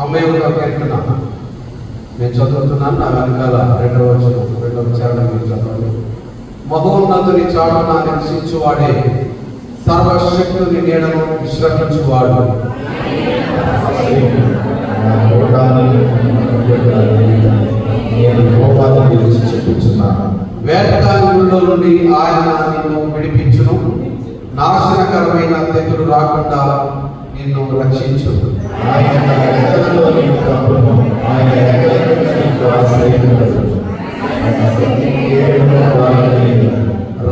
అమ్మాయి కీర్తన నేను చదువుతున్నాను. నా వెనకాల రెండవ చరణం మీరు చదవండి. మహోన్నతుని చాటున నివసించువాడే, సర్వశక్తుని నీడను విశ్రమించువాడు. వేటగాళ్ళలో నుండి ఆయన నిన్ను విడిపించును, నాశనకరమైన తెగులు రాకుండా నిన్ను రక్షించు.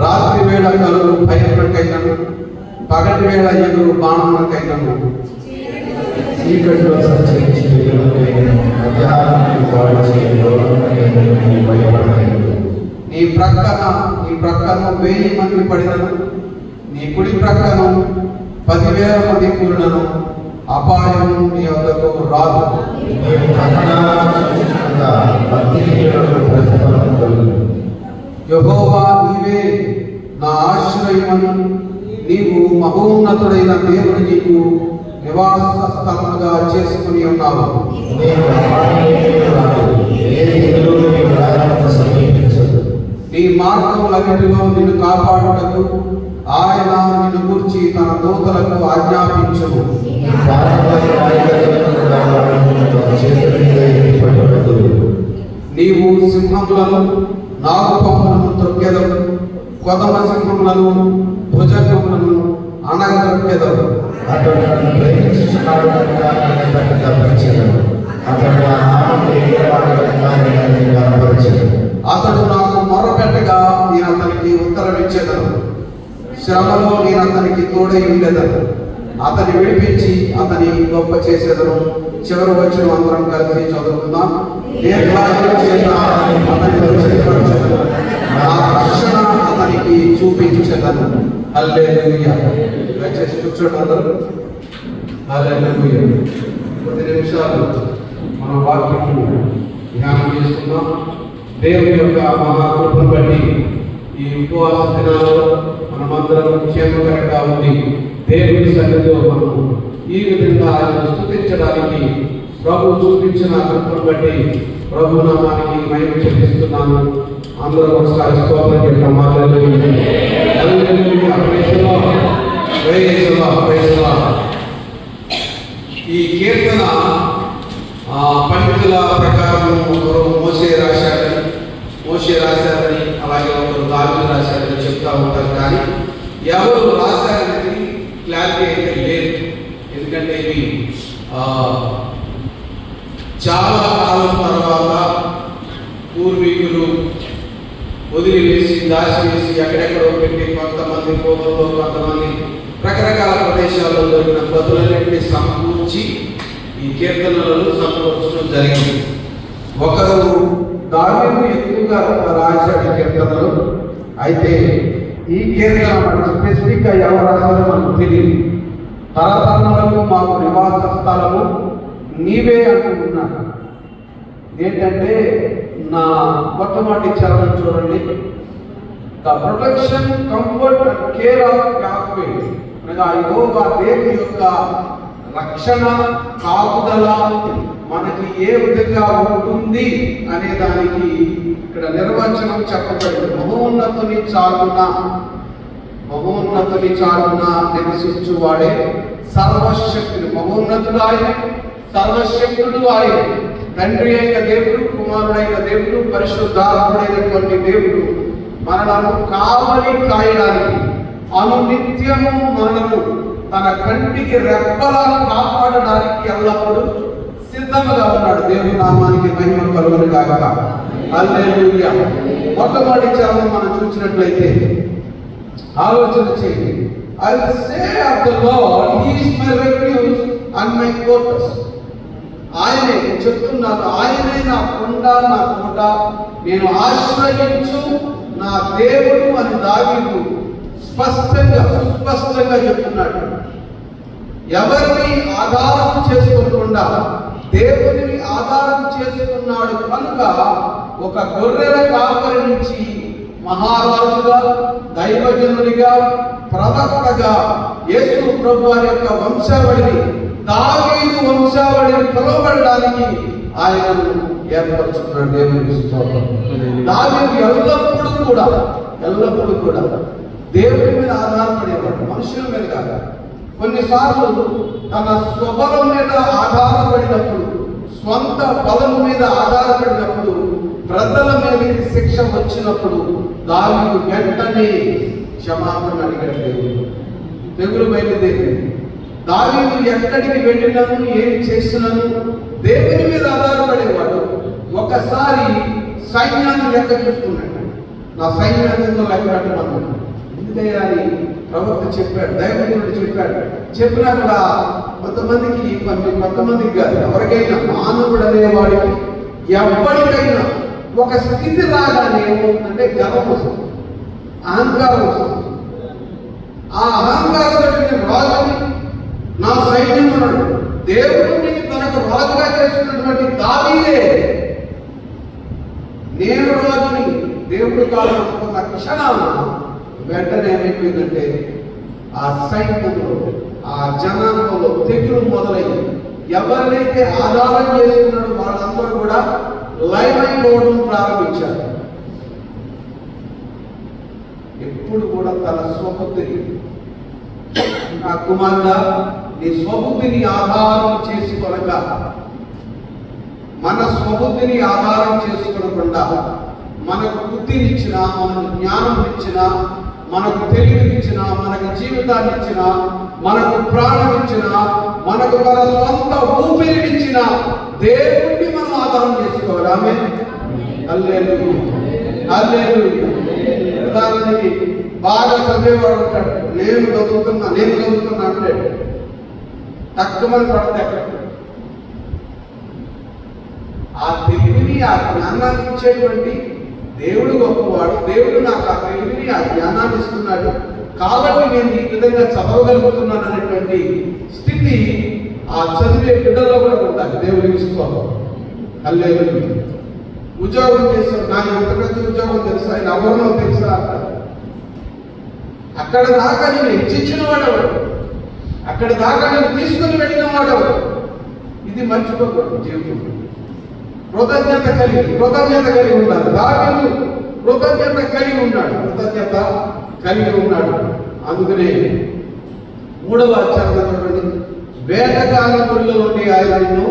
రాత్రి వేళ కలుగు భయములకైనను, పగటి వేళ ఎగురు బాణములకైనను, చీకటిలో సంచరించి నీ ప్రక్కన 1000 మంది పడినను, నీ కుడి ప్రక్కన 10,000 మంది కూలినను అపాయం నీ వద్దకు రాదు. యెహోవా నీవే నా ఆశ్రయమను, నీవు మహోన్నతుడైన దేవుని నీకు నివాస స్థలముగా చేసుకుని ఉన్నావు. నీ మార్గములన్నిటిలో నిన్ను కాపాడుటకు ఆయన నిన్ను గూర్చి తన దూతలకు ఆజ్ఞాపించును. నీవు సింహములను, నాగుపాములను త్రొక్కెదవు, కొదమ సింహములను, భుజంగములను అనగదొక్కెదవు. అతడు నాకు మొరపెట్టగా నేను అతనికి ఉత్తరమిచ్చేదను, శ్రమలో నేను అతనికి తోడై ఉండేదను, అతని విడిపించి అతని గొప్ప చేసేదను. చివరి వచ్చిన అందరం కలిసి చదువుకుందాం. నా రక్షణ అతనికి చూపించేదను. హల్లెలూయా. దయచేసి కూర్చోండి అందరూ. హల్లెలూయా. కొద్ది నిమిషాలు మన వాక్యము ధ్యానం చేసుకుందాం. దేవుని యొక్క మహాకృపను బట్టి ఈ ఉపవాస దినాల్లో మనమందరం క్షేమకరంగా ఉంది దేవుని సన్నిధిలో మనం ఈ విధంగా ఆయన స్తుతించడానికి ప్రభు చూపించిన కృపను బట్టి ప్రభు నామానికి మహిమ చెల్లిస్తున్నాను. అందరూ ఒకసారి స్తోత్రం చేద్దాం. Hallelujah. Hallelujah. Praise the lord. Praise the lord. Praise the lord. ఈ కీర్తన పండితుల ప్రకారం ఒకరు మోషే రాశారని అలాగే ఒకరు దావీదు రాశారని చెప్తా ఉంటారు. కానీ ఎవరు రాశారనేది క్లారిటీ అయితే లేదు. ఎందుకంటే ఇవి చాలా కాలం తర్వాత పూర్వీకులు వదిలివేసి దాచివేసి ఎక్కడెక్కడో పెట్టి కొంతమంది కోపంలో కొంతమంది రకరకాల ప్రదేశాల్లో దొరికిన పదులన్నింటినీ సమకూర్చి ఈ కీర్తనలను సమకూర్చడం జరిగింది. ఒకరు దావీదు ఎక్కువగా రాశాడు కీర్తనలు. అయితే ఈ కీర్తన మనకు స్పెసిఫిక్గా ఎవరు రాశారో మనకు తెలియదు. తరతరాలకు మాకు నివాస స్థలము నీవే అనుకుంటున్నాను. ఏంటంటే నా మొట్టమొదటి చరణం చూడండి. The protection, comfort and care of Yahweh అనగా యెహోవా దేవుని యొక్క రక్షణ, కాపుదల మనకి ఏ విధంగా ఉంటుంది అనే దానికి ఇక్కడ నిర్వచనం చెప్పబడింది. మహోన్నతుని చాటున నివసించువాడే, సర్వశక్తుడు. మహోన్నతుడు ఆయనే, సర్వశక్తుడు ఆయనే. తండ్రి అయిన దేవుడు, కుమారుడైన దేవుడు, పరిశుద్ధాత్ముడైనటువంటి దేవుడు మనలను కావలి కాయడానికి, అనునిత్యము మనలను తన కంటికి రెప్పలా కాపాడడానికి ఎల్లప్పుడూ సిద్ధంగా ఉన్నాడు. దేవుని నామానికి మహిమ కలుగును గాక. హల్లెలూయా. మొట్టమొదటి చరణం మనం చూసినట్లయితే ఆలోచన చేయండి. I will say of the Lord, He is my refuge and my fortress. ఆయనే చెప్తున్నాను, ఆయనే నా కొండ, నా కోట, నేను ఆశ్రయించు నా దేవుడు అని దావీదు సుస్పష్టంగా చెప్తున్నాడు. ఎవరిని ఆధారం చేసుకోకుండా దేవుడిని ఆధారం చేసుకున్నాడు కనుక ఒక గొర్రెల కాపరి నుంచి మహారాజుగా, దైవజనుడిగా, ప్రవక్తగా యేసు ప్రభువారి యొక్క వంశావళిని, దావీదు వంశావళిని పిలువబడడానికి ఆయనను ఏర్పరచుకున్నాడు. దేవునికి స్తోత్రం. దావీదు ఎల్లప్పుడూ కూడా దేవుడి మీద ఆధారపడేవాడు, మనుషుల మీద కాదు. కొన్నిసార్లు తన స్వబలం మీద ఆధారపడినప్పుడు, స్వంత బలం మీద ఆధారపడినప్పుడు, ప్రజల మీదకి శిక్ష వచ్చినప్పుడు దావీదు వెంటనే క్షమాపణ అడిగాడు. దేవుడు తెగులు బయలుదేరింది. దావీదు ఎక్కడికి వెళ్ళినాను, ఏం చేస్తున్నాను దేవుని మీద ఆధారపడేవాడు. ఒకసారి సైన్యాన్ని లెక్క చూసుకున్నాడు. నా సైన్యాన్ని లెక్క పెట్టమన్నాడు. ఎందుకయ్యా అని ప్రవక్త చెప్పాడు, దైవజనుడు చెప్పినా కూడా కొంతమందికి కాదు, ఎవరికైనా మానవుడు అనేవాడికి ఎవరికైనా ఒక స్థితి రాగానే ఏమవుతుందంటే గర్వం వస్తుంది, అహంకారం వస్తుంది. ఆ అహంకారంతో నేను రాజుని, నా సైన్యం అన్నాడు. దేవుడిని తనకు రాజుగా చేస్తున్నటువంటి దావీదే నేను రాజుని దేవుడి కాలనుకున్న క్షణాన వెంటనే ఏమైపోయిందంటే ఆ సైన్యంలో, ఆ జనాంగంలో తెగులు మొదలైంది. ఎవరినైతే ఆధారం చేసుకున్నాడో వాళ్ళందరూ కూడా లయమైపోవడం ప్రారంభించారు. ఎప్పుడు కూడా తన స్వబుద్ధిని, నా కుమారుడా నీ స్వబుద్ధిని ఆధారం చేసుకొనక, మన స్వబుద్ధిని ఆధారం చేసుకొనకుండా మనకు బుద్ధినిచ్చిన, మనకు జ్ఞానం ఇచ్చిన, మనకు తెలివినిచ్చిన, మనకు జీవితాన్ని ఇచ్చిన, మనకు ప్రాణం ఇచ్చిన, మనకు మన సొంత ఊపిరినిచ్చిన దేవుణ్ణి మనం ఆధారం చేసుకోవాలి. ఆమె హల్లెలూయా. ఉదాహరణకి బాగా చదివేవాడు ఉంటాడు, నేను చదువుతున్నా అంటే తక్కువని పడితే ఆ తెలివిని, ఆ జ్ఞానాన్ని ఇచ్చేటువంటి దేవుడు గొప్పవాడు. దేవుడు నాకు ఆ తెలివిని, ఆ జ్ఞానాన్ని ఇస్తున్నాడు కాబట్టి నేను ఈ విధంగా చదవగలుగుతున్నాను అనేటువంటి స్థితి ఆ చదివే బిడ్డలో కూడా ఉండాలి. దేవుడికి స్తోత్రం. హల్లెలూయా. ఉద్యోగం చేస్తాడు, నాకు ఎంత పెద్ద ఉద్యోగం తెలుసా, ఆయన ఎవరినో తెలుసా అంటారు. అక్కడ దాకా నేను హెచ్చించిన వాడెవడు, అక్కడ దాకా నేను తీసుకుని వెళ్ళిన వాడెవడు. ఇది మర్చిపోకూడదు జీవితంలో. కృతజ్ఞత కలిగి ఉండాలి. దావీదు కృతజ్ఞత కలిగి ఉన్నాడు. అందుకనే 3వ అధ్యాయంలో వేటగాళ్ళలో నుండి ఆయన నిన్ను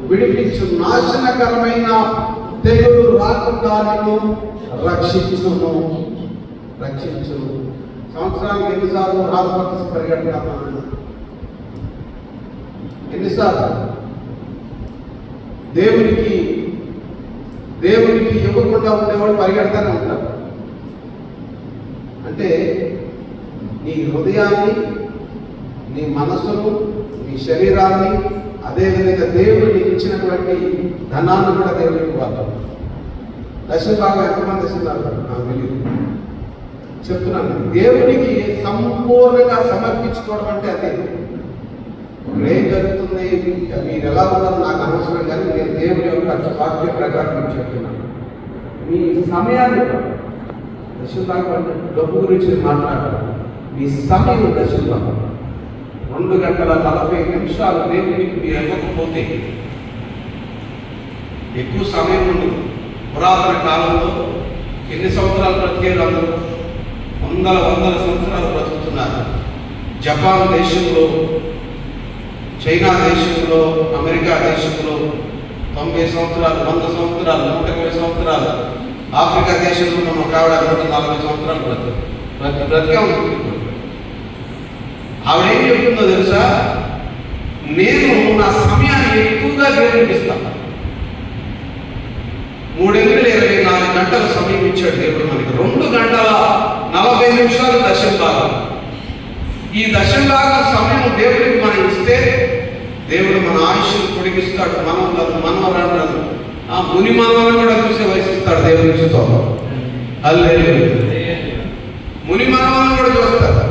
విడిపించు, నాశనకరమైన తెగులు రాకుండా నిన్ను రక్షించు. సంవత్సరానికి ఎన్నిసార్లు హాస్పిటల్స్ పరిగెడుతున్నాను, ఎన్నిసార్లు దేవునికి ఇవ్వకుండా ఉండేవాడు పరిగెడతానే ఉంటారు. అంటే నీ హృదయాన్ని, నీ మనసును, నీ శరీరాన్ని, అదేవిధంగా దేవుడు నీకు ఇచ్చినటువంటి ధనాన్ని కూడా దేవుడికి ఇవ్వాలి. దశభాగం ఎంతమంది ఇస్తున్నారు నాకు తెలియదు, చెప్తున్నాను. దేవుడికి సంపూర్ణంగా సమర్పించుకోవడం అంటే అదే. ఏం జరుగుతుంది, మీరు ఎలా ఉన్నారో నాకు అనవసరం, కానీ నేను దేవుడి యొక్క వాక్య ప్రకారం చెప్తున్నాను. మీ సమయాన్ని దశభాగం డబ్బు గురించి మాట్లాడాలి. మీ సమయం దశభాగం 2 గంటల 40 నిమిషాలు దేవుడికి మీరు ఇవ్వకపోతే ఎక్కువ సమయం ఉంది. పురాతన కాలంలో ఎన్ని సంవత్సరాలు బ్రతికేరు అందరూ? వందల సంవత్సరాలు బ్రతుకుతున్నారు. జపాన్ దేశంలో, చైనా దేశంలో, అమెరికా దేశంలో 90 సంవత్సరాలు, 100 సంవత్సరాలు, 120 సంవత్సరాలు. ఆఫ్రికా దేశంలో మనం ఒక ఆవిడ 140 సంవత్సరాలు బ్రతికే ఉంటుంది. ఆవిడ ఏం చెప్తుందో తెలుసా? నేను నా సమయాన్ని ఎక్కువగా దేవుడికి ఇస్తాను. 324 గంటల సమయం ఇచ్చాడు దేవుడు మనకి. 2 గంటల 40 నిమిషాలు దశంభాగం. ఈ దశంభాగం సమయం దేవుడికి మనం ఇస్తే దేవుడు మన ఆయుష్ను పొడిగిస్తాడు. మనవరాలను, ఆ ముని మనవలను కూడా చూసే వయసిస్తాడు. దేవుడికి ఇస్తాడు. హల్లెలూయా. ముని మనవలను కూడా చూస్తాడు.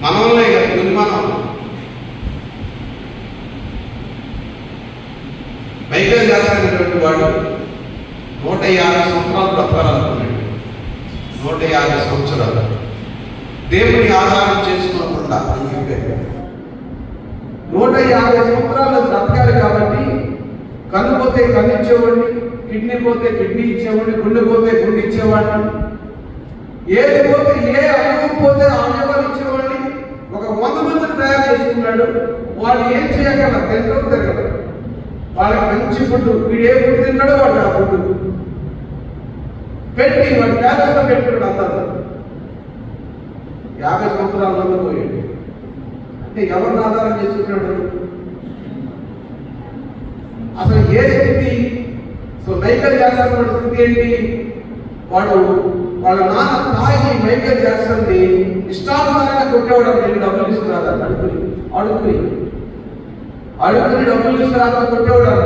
మనవలే కదా ముని మనవలు. మైకేల్ జాక్సన్ అనేటువంటి వాడు 150 సంవత్సరాలు బ్రతకాలనుకున్నాడు. 150 సంవత్సరాలు దేవుని ఆధారం చేసుకోకుండా అని చెప్పారు. 150 సంవత్సరాలు బ్రతకాలి కాబట్టి కన్ను పోతే కన్ను ఇచ్చేవాడిని, కిడ్నీ పోతే కిడ్నీ ఇచ్చేవాడిని, గుండె పోతే గుండె ఇచ్చేవాడిని, ఏది పోతే ఏ అవయవం పోతే అవయవాలు ఇచ్చేవాడిని. ఒక 100 మందిని తయారు చేసుకున్నాడు. వాళ్ళు ఏం చేయగలరు? తినడం తిరగలరు. వాళ్ళకి మంచి ఫుడ్, వీడు ఏ ఫుడ్ తిన్నాడో వాడు ఆ ఫుడ్ పెట్టి వాడు క్యాన్సర్లో పెట్టుకున్నాడు. అందరూ 50 సంవత్సరాల మంది పోయాడు. అంటే ఎవరిని ఆధారం చేసుకున్నాడు? అసలు ఏ స్థితి? సో మైకేల్ జాక్సన్ వాడి స్థితి ఏంటి? వాడు వాళ్ళ నాన్న తాగి మైకేల్ జాక్సన్ ని ఇష్టానుసారంగా కొట్టేవాడు. నేను డబ్బులు ఇస్తున్నాను అడుగుని అడుగుని అడుగుని డబ్బులు ఇస్తున్నా కొట్టేవాడు.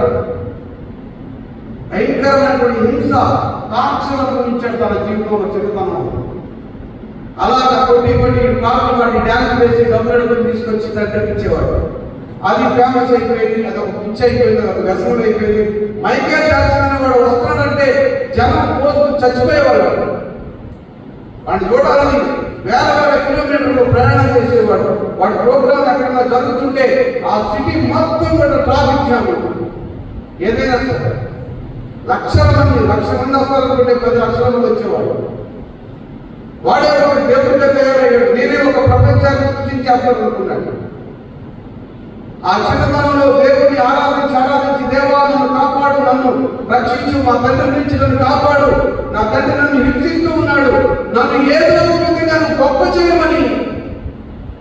భయంకరమైనటువంటి హింస టార్చర్ అనుభవించాడు తన జీవితంలో చిన్నతనం. అలాగా కొట్టి కొట్టి కాళ్ళు వాడి డ్యాన్స్ వేసి డబ్బులు అడుగుని తీసుకొచ్చి దగ్గరికి ఇచ్చేవాడు. అది ఫేమస్ అయిపోయింది, అది ఒక పిచ్చి అయిపోయింది, అది ఒక వ్యసనం అయిపోయింది. మైకేల్ జాక్సన్ అనే వాడు వస్తాడంటే జనం కోసం చచ్చిపోయేవాడు. వాడిని చూడాలని వేల వేల కిలోమీటర్లు ప్రయాణం చేసేవాడు. వాడి ప్రోగ్రామ్ ఎక్కడైనా జరుగుతుంటే ఆ సిటీ మొత్తం కూడా ట్రాఫిక్ జామ్. ఏదైనా సరే లక్షల మంది వస్తారనుకుంటే 10 లక్షల మంది వచ్చేవాడు. వాడే ఒక దేవుడిగా తయారయ్యాడు. నేనే ఒక ప్రపంచాన్ని సృష్టించేస్తాను అనుకున్నాడు. ఆ చిన్నతనంలో దేవుడిని ఆరాధించి దేవా నన్ను కాపాడు, నన్ను రక్షించు, మా తండ్రి నుంచి నన్ను కాపాడు, నా తండ్రి నన్ను హింసిస్తూ ఉన్నాడు, నన్ను ఏదో విధంగా గొప్ప చేయమని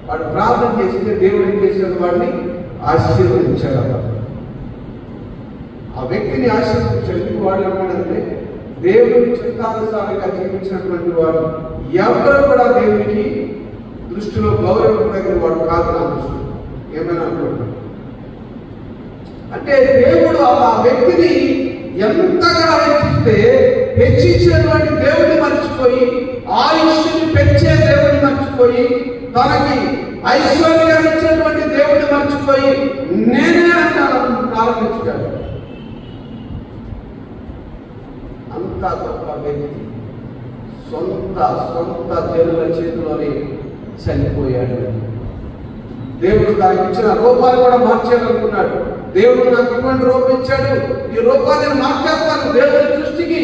వాడు ప్రార్థన చేస్తే దేవుడు ఏం చేసిన వాడిని ఆశీర్వదించాడు. ఆ వ్యక్తిని ఆశీర్వదించడానికి వాడు ఏమన్నాడంటే దేవుని చిత్తానుసారంగా జీవించినటువంటి వాడు ఎవరు కూడా దేవునికి దృష్టిలో గౌరవించదగిన వాడు కాదు నా దృష్టిలో. ఏమైనా అనుకుంటున్నాడు అంటే దేవుడు ఆ వ్యక్తిని ఎంతగా హెచ్చించినటువంటి దేవుడిని మర్చిపోయి, ఆయుష్ని పెంచే దేవుడిని మర్చిపోయి, తనకి ఐశ్వర్యాన్ని ఇచ్చినటువంటి దేవుడిని మర్చిపోయి నేనే ప్రారంభించాడు. అంత గొప్ప వ్యక్తి సొంత జనుల చేతిలోనే చనిపోయాడు. దేవుడు దానికి ఇచ్చిన రూపాన్ని కూడా మార్చేయాలనుకున్నాడు. దేవుడు నాకు ఇటువంటి రూపం ఇచ్చాడు, ఈ రూపాన్ని మార్చేస్తాను, దేవుడి సృష్టికి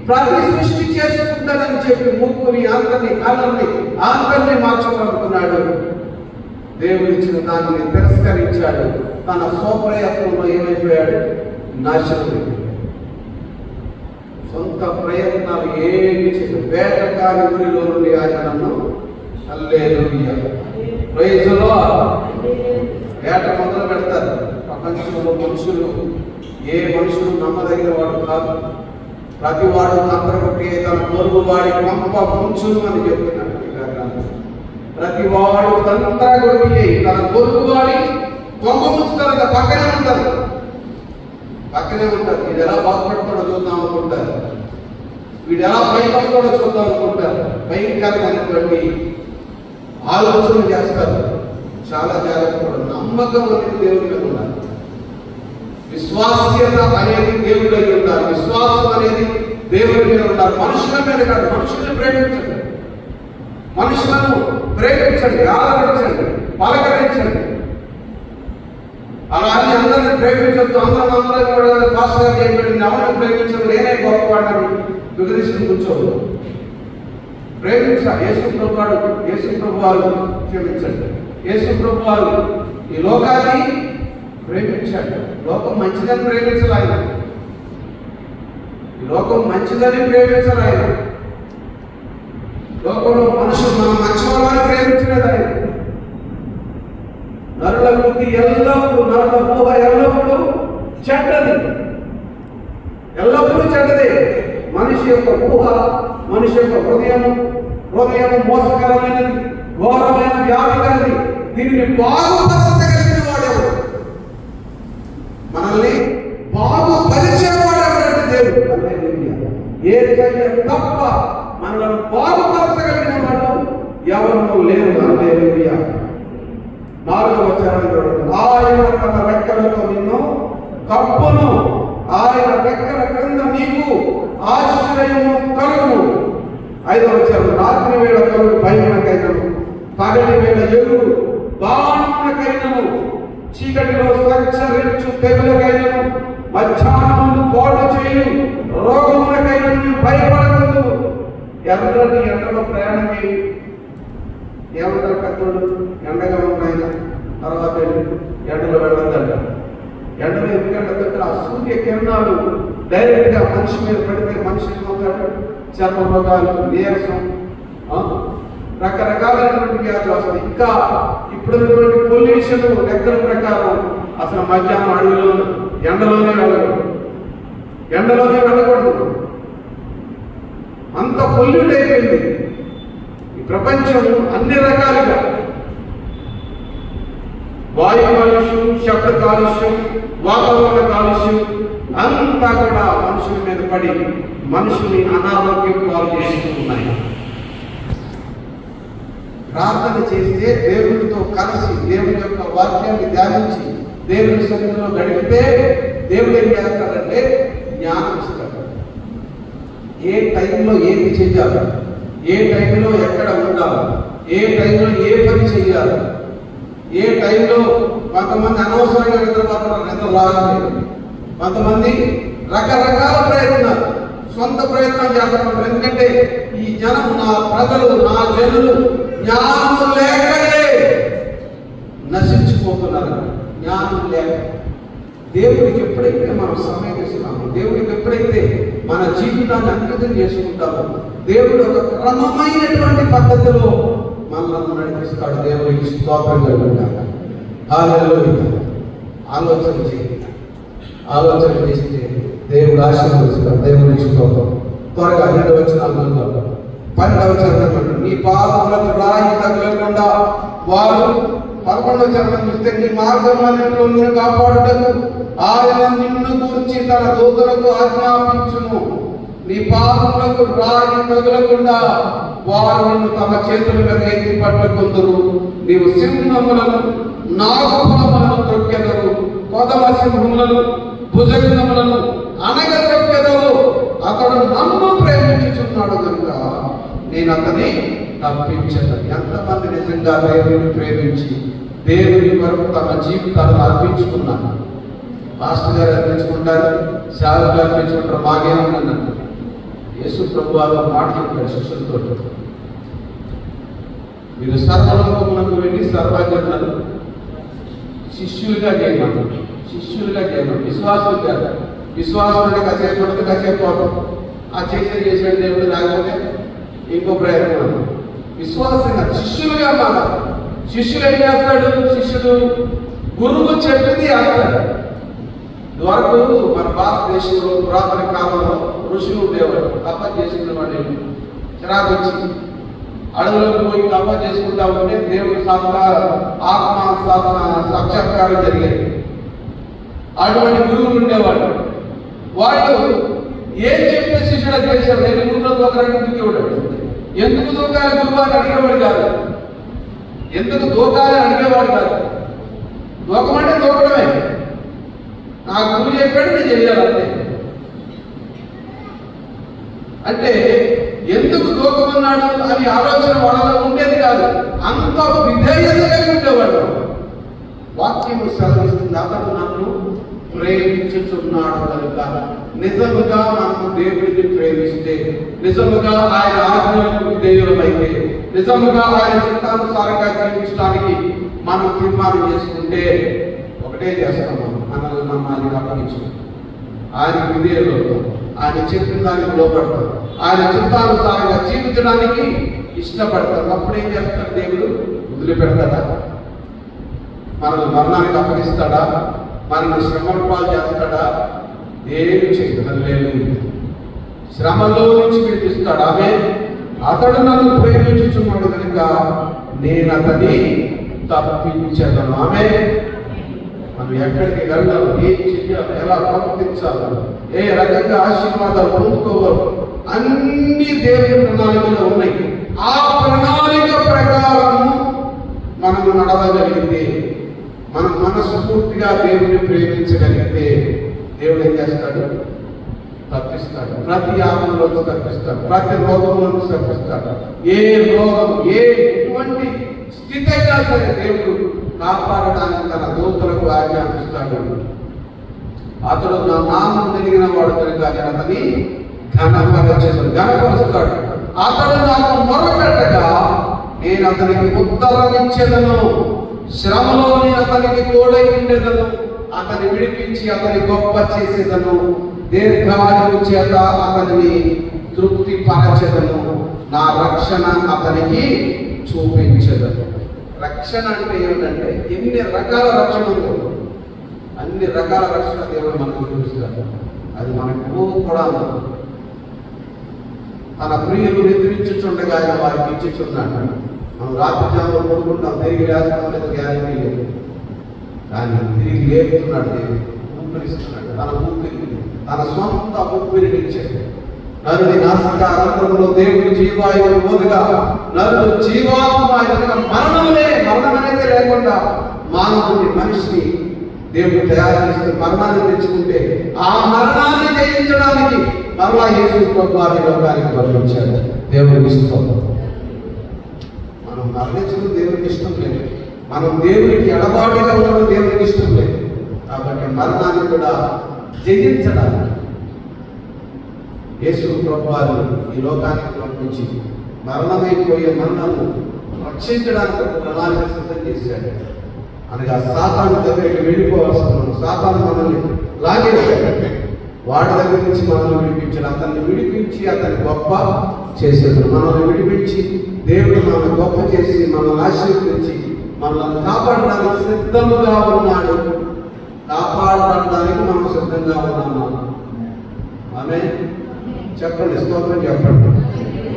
ప్రతి సృష్టి చేసుకుంటానని చెప్పి ముక్కుని ఆంతర్ని కాళ్ళని మార్చాలనుకున్నాడు. దేవుడు ఇచ్చిన దాన్ని తిరస్కరించాడు. తన స్వప్రయత్నంలో ఏమైపోయాడు? నాశనం. సొంత ప్రయత్నాలు ఏమి చేయదు. వేటకాని ఊరిలో నుండి ఆయన నన్ను హల్లెలూయా ప్రైజ్ ది లార్డ్. వేట మొదలు పెడతారు. ప్రపంచంలో ఏ మనుషులు నమ్మదగిన వాడు కాదు. ప్రతి వాడు తంత్రకొట్టి తన పొరుగు వాడి పంప ముంచును అని చెప్తున్నాడు. ప్రతి వాడు తంత్రకొట్టి తన పొరుగు వాడి పంప ముంచుతారు. పక్కనే ఉంటారు. వీడు ఎలా బాగుపడతాడో చూద్దాం అనుకుంటారు. వీడు ఎలా భయపడతాడో చూద్దాం అనుకుంటారు. భయంకరమైనటువంటి ఆలోచన చేస్తారు. చాలా జాగ్రత్త. నమ్మకం అనేది దేవుడి మీద ఉండాలి. విశ్వాస్యత అనేది దేవుడి మీద ఉండాలి. విశ్వాసం అనేది దేవుడి మీద ఉండాలి. మనుషుల మీద కాదు. మనుషులను ప్రేమించండి, ఆదరించండి, పలకరించండి. అలా అని అందరినీ ప్రేమించద్దు. అందరూ కూడా పాస్టర్ గారు చెప్పండి ఎవరిని ప్రేమించదు, నేనే గొప్పవాడని విగరిస్తూ కూర్చోదు. ప్రేమించాలి. యేసు ప్రభు వారు క్షమించండి. యేసు ప్రభు వారు ఈ లోకాన్ని ప్రేమించాడు. లోకం మంచిదని ప్రేమించాలి ఆయన. ఈ లోకం మంచిదని ప్రేమించాలి ఆయన. లోకంలో మనుషులు మనం మంచివాళ్ళని ప్రేమించలేదు ఆయన. నరుల బుద్ధి ఎల్లప్పుడూ, నరుల ఊహ ఎల్లప్పుడూ చెడ్డది. ఎల్లప్పుడూ చెడ్డదే. మనిషి యొక్క ఊహ, మనిషి యొక్క హృదయం మోసకరమైనది, ఘోరమైన వ్యాధి కలిగి దీనిని బాగుపరచగలిగిన వాడెవడు? మనల్ని బాగుపరిచేవాడెవడంటే దేవుడు. ఏదైనా తప్ప మనల్ని బాగుపరచగలిగిన వాడు ఎవరు లేరు. హల్లెలూయా. 4వ వచనం, ఆయన తన రెక్కలతో నిన్ను కప్పును, ఆయన రెక్కల క్రింద నీకు ఆశ్రయము కలుగును. 5వ వచనం, రాత్రి వేళ కరుడు భయమునకైనను, పగటి వేళ ఎరువు బాణమునకైనను, చీకటిలో సంచరించు తెగులకైనను, మధ్యాహ్నమును పాడు చేయు రోగమునకైనను భయపడకూడదు. ఎర్రని ఎండలో ప్రయాణం చేయి. ఏమంటారు కత్తుడు? ఎండగా ఉన్నాయన తర్వాత ఎండలో వెళ్ళదంట. ఎండలో ఎందుకంటే ఆ సూర్య కిరణాలు డైరెక్ట్ గా మనిషి మీద పడితే మనిషి ఏమవుతాడు? చర్మ రోగాలు, నీరసం, రకరకాలైనటువంటి వ్యాధులు వస్తాయి. ఇంకా ఇప్పుడున్నటువంటి పొల్యూషన్ లెక్కల ప్రకారం అసలు మధ్యాహ్నం అడవిలో ఎండలోనే వెళ్ళకూడదు. అంత పొల్యూట్ అయిపోయింది ఈ ప్రపంచం అన్ని రకాలుగా. వాయు కాలుష్యం, శబ్ద కాలుష్యం, వాతావరణ కాలుష్యం అంతా కూడా మనుషుల మీద పడి మనుషుల్ని అనారోగ్యం పాలు చేస్తూ ఉన్నాయి. ప్రార్థన చేస్తే, దేవుడితో కలిసి దేవుడి యొక్క వాక్యాన్ని ధ్యానించి దేవుడి సన్నిధిలో గడిపితే దేవుడు ఏం చేస్తాడంటే జ్ఞానం ఇస్తాడు. ఏ టైంలో ఏది చెయ్యాలి, ఏ టైంలో ఎక్కడ ఉండాలి, ఏ టైంలో ఏ పని చెయ్యాలి, ఏ టైంలో కొంతమంది అనవసరంగా నిద్రపోతారు, నిద్ర రాగలేదు. కొంతమంది రకరకాల ప్రయత్నాలు, సొంత ప్రయత్నం చేస్తున్నారు. ఎందుకంటే ఈ జనం, నా ప్రజలు, నా జనులు జ్ఞానం లేకనే నశించిపోతున్నారు. జ్ఞానం లేక దేవుడికి ఎప్పుడైతే మనం సమయం ఇస్తున్నామో, దేవుడికి ఎప్పుడైతే మన జీవితాన్ని అంకితం చేసుకుంటామో, దేవుడు ఒక క్రమమైనటువంటి పద్ధతిలో మనల్ని నడిపిస్తాడు. దేవుడికి స్తోత్రం కలుగుతాడు. హల్లెలూయా. ఆలోచన చేస్తే దేవుడు ఆశీర్వదిస్తాడు. దేవుడికి స్తోత్రం. త్వరగా 2వ వచనం, 12వ వచనం, నీ పాదములకు రాయి తగలకుండా వారు 11వ వచనం చూస్తే, నీ మార్గములన్నిటిలో నిన్ను కాపాడుటకు ఆయన నిన్ను గూర్చి తన దూతలకు ఆజ్ఞాపించును. నీ పాదములకు రాయి తగలకుండా వారు నిన్ను తమ చేతుల మీద ఎత్తి పట్టుకొందురు. నీవు సింహములను, నాగుపాములను తొక్కెదరు, కొదమ సింహములను, భుజంగములను అనగతొక్కెదరు. అతడు నన్ను ప్రేమించుచున్నాడు కనుక నేను అతన్ని తప్పించను. ఎంతమంది నిజంగా దేవుని ప్రేమించి దేవుని వరకు తమ జీవితాలను అర్పించుకున్నారు? మాస్టర్ గారు అర్పించుకుంటారు, సేవలు గారు అర్పించుకుంటారు. మాకేమన్నాను, యేసు ప్రభు వారు మాట చెప్పారు శిష్యులతో, మీరు సర్వలోకములకు వెళ్ళి సర్వజనులను శిష్యులుగా చేయమన్నారు. శిష్యులుగా చేయమన్నారు, విశ్వాసులు కాదు. విశ్వాసం అంటే కాసేపు పడుతుంది, కాసేపు పోతాం. ఆ చేసేది దేవుడు రాకపోతే ఇంకో ప్రయత్నం. విశ్వాసంగా శిష్యులుగా మారాలి. శిష్యులు ఏం చేస్తాడు? శిష్యుడు గురువు చెప్పింది చేస్తాడు. వరకు మన భారతదేశంలో పురాతన కాలంలో ఋషులు ఉండేవాడు. తప్ప చేసుకున్న వాడు చిరాకు వచ్చి అడవులకు పోయి తప్ప చేసుకుంటా ఉంటే దేవుడి ఆత్మ సాక్షాత్కారం జరిగేది. అటువంటి గురువులు ఉండేవాడు. వాళ్ళు ఏం చెప్తే శిష్యుడు చేశాడు. నేను ముందులో దూకడానికి దిగేవాడు. ఎందుకు దూకాలి గురువు అని అడిగేవాడు కాదు. ఎందుకు దూకాలి అడిగేవాడు కాదు. దూకమంటే దూకడమే. నా గురువు చెప్పాడు, నేను చేయాలంటే. అంటే ఎందుకు దూకమన్నాడు అని ఆలోచన వాళ్ళలో ఉండేది కాదు. అంత విధేయత కలిగి ఉండేవాడు. వాక్యము సెలవిస్తుంది, అతడు నన్ను ప్రేమించుచున్నాడు కనుక. నిజముగా మనము దేవుడిని ప్రేమిస్తే, నిజముగా ఆయన ఆజ్ఞలకు విధేయులమైతే, నిజముగా ఆయన చిత్తానుసారంగా జీవించడానికి మనం తీర్మానం చేసుకుంటే ఒకటే చేస్తాము, మనల్ని నమ్మాలి అప్పగించుకుంటాం. ఆయన విధేయులు, ఆయన చెప్పిన దానికి లోపడతాం, ఆయన చిత్తానుసారంగా జీవించడానికి ఇష్టపడతాం. అప్పుడేం చేస్తాడు దేవుడు? వదిలిపెడతాడా? మనల్ని మరణానికి అప్పగిస్తాడా? మనల్ని శ్రమల పాలు చేస్తాడా? ఏమి చేయలేదు. శ్రమలో నుంచి విడిపిస్తాడు. ఆమె అతడు నన్ను ప్రేమించుచున్నాడు కనుక నేను అతన్ని తప్పించను. ఆమె మనం ఎక్కడికి వెళ్ళాలి, ఏం చెయ్యాలి, ఎలా ప్రవర్తించాలి, ఏ రకంగా ఆశీర్వాదాలు పొందుకోవాలి, అన్ని దేవుని ప్రణాళికలో ఉన్నాయి. ఆ ప్రణాళిక ప్రకారం మనము నడవగలిగితే, మనం మనస్ఫూర్తిగా దేవుడిని ప్రేమించగలిగితే దేవుడు ఏం చేస్తాడు? తప్పిస్తాడు. ప్రతి ఆపదలోకి తప్పిస్తాడు. ప్రతి రోగంలోకి తప్పిస్తాడు. ఏ రోగం ఎటువంటి స్థితి అయినా సరే దేవుడు కాపాడడానికి తన దూతలకు ఆజ్ఞాపిస్తాడు. అతడు నా నామం కలిగిన వాడు కనుక నేను అతని ఘనపరుస్తాడు. అతడు నాకు మొరపెట్టగా నేను అతనికి ఉత్తరం ఇచ్చేదను. శ్రమలో నేను అతనికి తోడై ఉండేదను. అతని విడిపించి అతని గొప్ప చేసేదను. దీర్ఘాయువు చేత అతనిని తృప్తి పరచెదను. నా రక్షణ అతనికి చూపించదను. రక్షణ అంటే ఏమిటంటే ఎన్ని రకాల రక్షణ ఉందో అన్ని రకాల రక్షణ దేవుడు మనకు చూపిస్తాడు. అది మనకు కూడా ఉండదు. తన ప్రియులు నిద్రించుచుండగా ఆయన వారికి ఇచ్చిచున్నాడు. మనం రాత్రి జాములో పడుకుంటాం, తిరిగి లేస్తాం లేదా గ్యారెంటీ లేదు. కానీ తిరిగి లేపుతున్నాడు దేవుడు, ఊపిరిస్తున్నాడు. తన ఊపిరి, తన సొంత ఊపిరిని ఇచ్చాడు. నరుని నాసికారంధ్రములో దేవుడు జీవాయువు పోదుగా నరుడు జీవాత్మ మరణం అనేది లేకుండా మానవుని మనిషిని దేవుడు తయారు చేస్తే మరణాన్ని తెచ్చుకుంటే ఆ మరణాన్ని జయించడానికి మరలా యేసు ప్రభువు లోకానికి పంపించాడు. దేవుడికి ఇష్టం. మనం మరణించడం దేవుడికి ఇష్టం లేదు. మనం దేవుడికి ఎడబాటుగా ఉండడం దేవుడికి ఇష్టం లేదు. కాబట్టి మరణాన్ని కూడా జయించడానికి యేసు ప్రభువు ఈ లోకానికి పంపించి మరణమైపోయే మనల్ని రక్షించడానికి ఒక ప్రణాళిక సిద్ధం చేశాడు. అనగా సాతాను దగ్గరికి వెళ్ళిపోవాల్సిన మనం సాతాను మనల్ని లాగేశాడు. వాడి దగ్గర నుంచి మనల్ని విడిపించాడు. అతన్ని విడిపించి అతన్ని గొప్ప చేశాడు. మనల్ని విడిపించి దేవుడు మనల్ని గొప్ప చేసి మనల్ని ఆశీర్వదించి మనల్ని కాపాడడానికి సిద్ధంగా ఉన్నాడు. కాపాడడానికి మనం సిద్ధంగా ఉన్నాము. ఆమె చెప్పండి, స్తోత్రం చెప్పండి,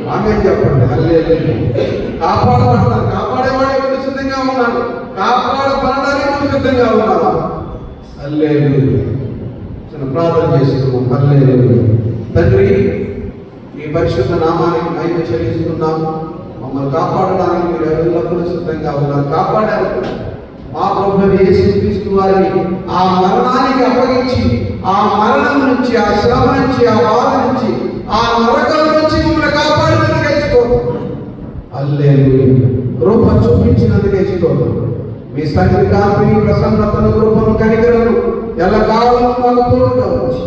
ఆమె చెప్పండి. హల్లెలూయా. కాపాడబడతాను, కాపాడేవాడు ఎప్పుడు సిద్ధంగా ఉన్నాడు. కాపాడబడడానికి మనం సిద్ధంగా ఉన్నావా? హల్లెలూయా. చిన్న ప్రార్థన చేసుకున్నాం. హల్లెలూయా. తండ్రి, ఈ పరిశుద్ధ నామానికి మహిమ చెల్లిస్తున్నాము. మమ్మల్ని కాపాడడానికి మీరు ఎల్లప్పుడూ సిద్ధంగా ఉన్నారు. కాపాడారు. మా ప్రభువు యేసుక్రీస్తు వారిని ఆ మరణానికి అప్పగించి ఆ మరణం నుంచి, ఆ శ్రమ నుంచి, ఆ బాధ నుంచి, ఆ నరకం నుంచి మమ్మల్ని కాపాడినందుకే స్తోత్రం. హల్లెలూయా. కృప చూపించినందుకే స్తోత్రం. మీ సన్నిధి కాంతిని, ప్రసన్నతను, కృపను, కనికరను ఎల్లకాలం మాకు తోడుగా వచ్చి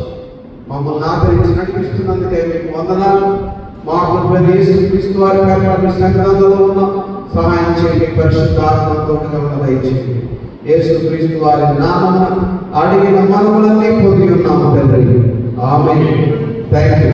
మమ్మల్ని ఆదరించి నడిపిస్తున్నందుకే మీకు వందనాలు. మా ప్రభువు యేసుక్రీస్తు వారి పేరిట మీ సన్నిధిలో ఉన్న సహాయం చేయండి. పరిశుద్ధ ఆత్మ తోడుగా దయచేయండి. యేసుక్రీస్తు వారి నామమున అడిగిన మనములన్నీ పొంది ఉన్నాము తండ్రి. ఆమేన్. థాంక్యూ.